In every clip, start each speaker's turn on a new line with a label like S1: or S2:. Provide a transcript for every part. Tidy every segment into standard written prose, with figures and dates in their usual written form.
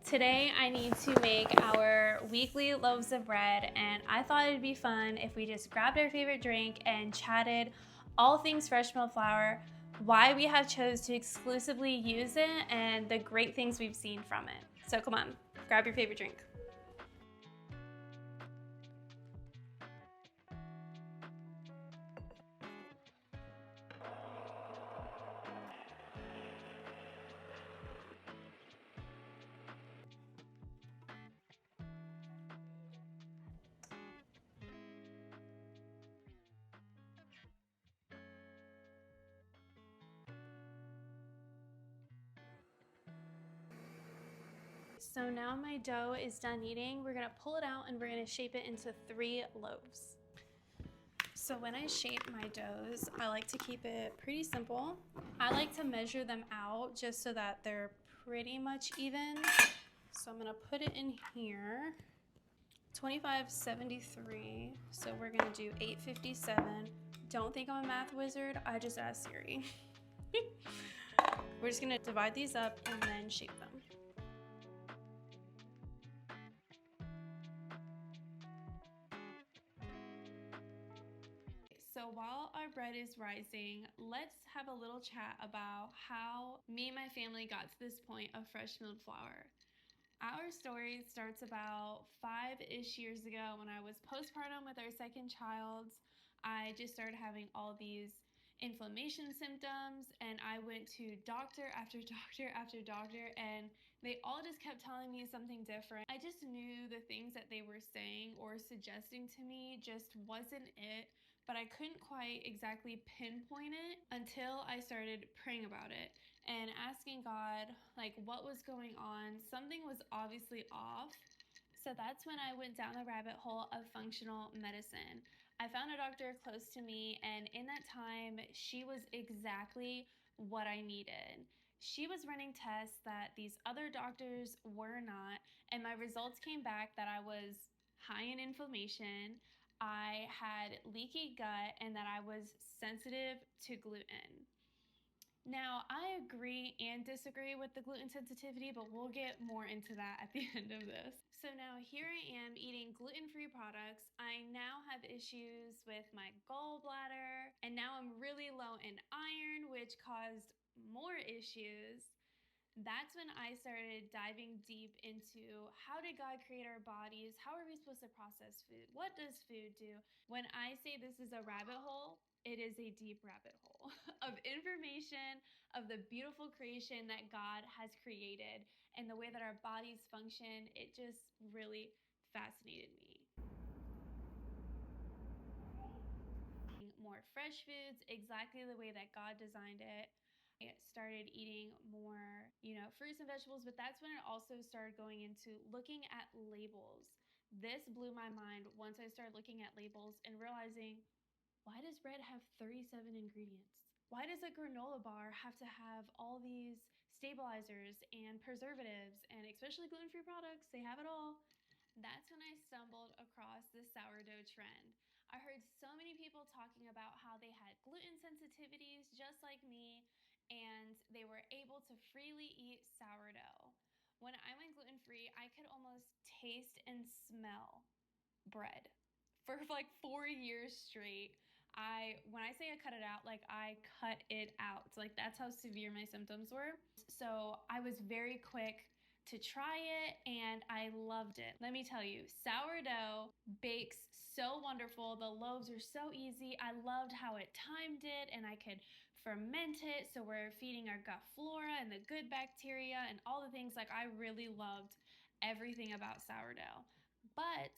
S1: Today I need to make our weekly loaves of bread, and I thought it'd be fun if we just grabbed our favorite drink and chatted all things fresh milled flour, why we have chose to exclusively use it, and the great things we've seen from it. So come on, grab your favorite drink. So now my dough is done kneading. We're gonna pull it out and we're gonna shape it into 3 loaves. So when I shape my doughs, I like to keep it pretty simple. I like to measure them out just so that they're pretty much even. So I'm gonna put it in here. 2573, so we're gonna do 857. Don't think I'm a math wizard, I just asked Siri. We're just gonna divide these up and then shape them. So while our bread is rising, let's have a little chat about how me and my family got to this point of fresh milled flour. Our story starts about 5-ish years ago when I was postpartum with our second child. I just started having all these inflammation symptoms, and I went to doctor after doctor after doctor, and they all just kept telling me something different. I just knew the things that they were saying or suggesting to me just wasn't it, but I couldn't quite exactly pinpoint it until I started praying about it and asking God, like, what was going on. Something was obviously off. So that's when I went down the rabbit hole of functional medicine. I found a doctor close to me, and in that time, she was exactly what I needed. She was running tests that these other doctors were not, and my results came back that I was high in inflammation, I had leaky gut, and that I was sensitive to gluten. Now, I agree and disagree with the gluten sensitivity, but we'll get more into that at the end of this. So now here I am eating gluten-free products. I now have issues with my gallbladder, and now I'm really low in iron, which caused more issues. That's when I started diving deep into how did God create our bodies? How are we supposed to process food? What does food do? When I say this is a rabbit hole, it is a deep rabbit hole of information, of the beautiful creation that God has created and the way that our bodies function. It just really fascinated me. More fresh foods, exactly the way that God designed it. I started eating more, fruits and vegetables, but that's when it also started going into looking at labels. This blew my mind once I started looking at labels and realizing, why does bread have 37 ingredients? Why does a granola bar have to have all these stabilizers and preservatives, and especially gluten-free products, they have it all. That's when I stumbled across the sourdough trend. I heard so many people talking about how they had gluten sensitivities just like me, and they were able to freely eat sourdough. When I went gluten-free, I could almost taste and smell bread for like 4 years straight. When I say I cut it out, like I cut it out. Like that's how severe my symptoms were. So I was very quick to try it, and I loved it. Let me tell you, sourdough bakes so wonderful. The loaves are so easy. I loved how it timed it, and I could ferment it, so we're feeding our gut flora and the good bacteria and all the things. Like I really loved everything about sourdough. But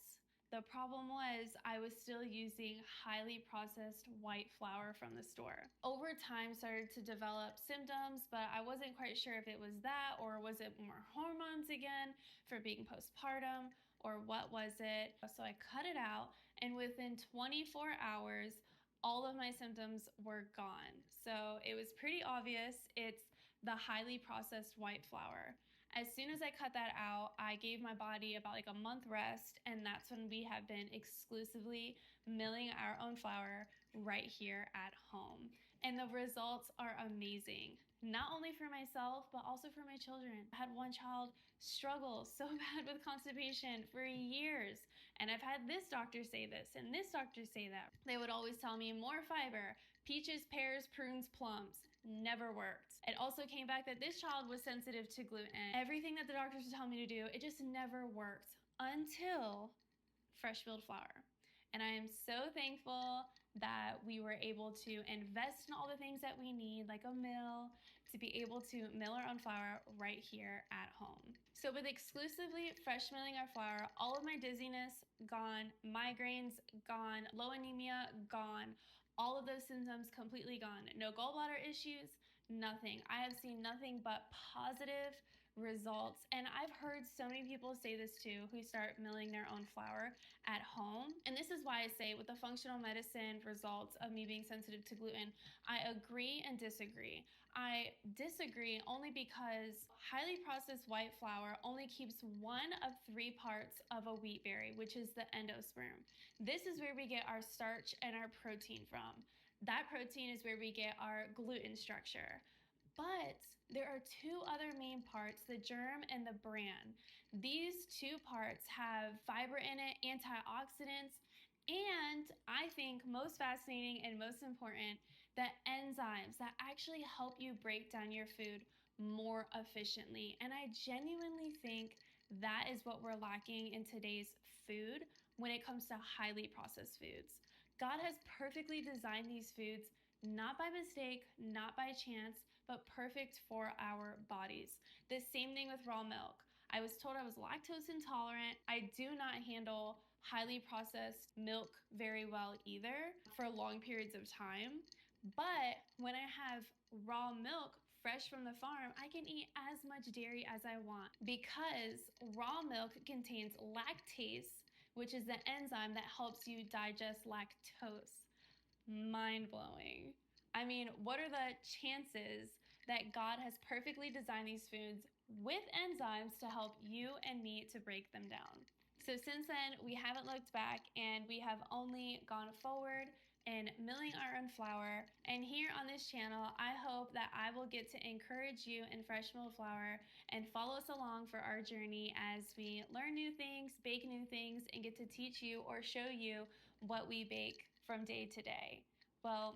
S1: the problem was I was still using highly processed white flour from the store. Over time, started to develop symptoms, but I wasn't quite sure if it was that or was it more hormones again for being postpartum, or what was it? So I cut it out, and within 24 hours, all of my symptoms were gone. So it was pretty obvious it's the highly processed white flour. As soon as I cut that out, I gave my body about like a month rest, and that's when we have been exclusively milling our own flour right here at home. And the results are amazing. Not only for myself, but also for my children. I had one child struggle so bad with constipation for years. And I've had this doctor say this and this doctor say that. They would always tell me more fiber, peaches, pears, prunes, plums. Never worked. It also came back that this child was sensitive to gluten. Everything that the doctors would tell me to do, it just never worked until fresh milled flour. And I am so thankful that we were able to invest in all the things that we need, like a mill, to be able to mill our own flour right here at home. So with exclusively fresh milling our flour, all of my dizziness gone, migraines gone, low anemia gone, all of those symptoms completely gone. No gallbladder issues, nothing. I have seen nothing but positive results. And I've heard so many people say this too, who start milling their own flour at home. And this is why I say with the functional medicine results of me being sensitive to gluten, I agree and disagree. I disagree only because highly processed white flour only keeps one of 3 parts of a wheat berry, which is the endosperm. This is where we get our starch and our protein from. That protein is where we get our gluten structure. But there are 2 other main parts, the germ and the bran. These 2 parts have fiber in it, antioxidants, and I think most fascinating and most important, the enzymes that actually help you break down your food more efficiently. And I genuinely think that is what we're lacking in today's food when it comes to highly processed foods. God has perfectly designed these foods not by mistake, not by chance, but perfect for our bodies. The same thing with raw milk. I was told I was lactose intolerant. I do not handle highly processed milk very well either for long periods of time. But when I have raw milk fresh from the farm, I can eat as much dairy as I want because raw milk contains lactase, which is the enzyme that helps you digest lactose. Mind blowing. I mean, what are the chances that God has perfectly designed these foods with enzymes to help you and me to break them down? So since then, we haven't looked back and we have only gone forward in milling our own flour. And here on this channel, I hope that I will get to encourage you in fresh milled flour and follow us along for our journey as we learn new things, bake new things, and get to teach you or show you what we bake from day to day. Well,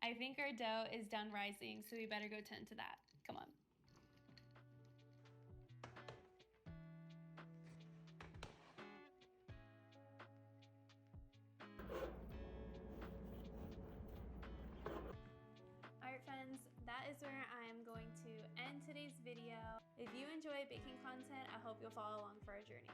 S1: I think our dough is done rising, so we better go tend to that. Come on. Alright friends, that is where I am going to end today's video. If you enjoy baking content, I hope you'll follow along for our journey.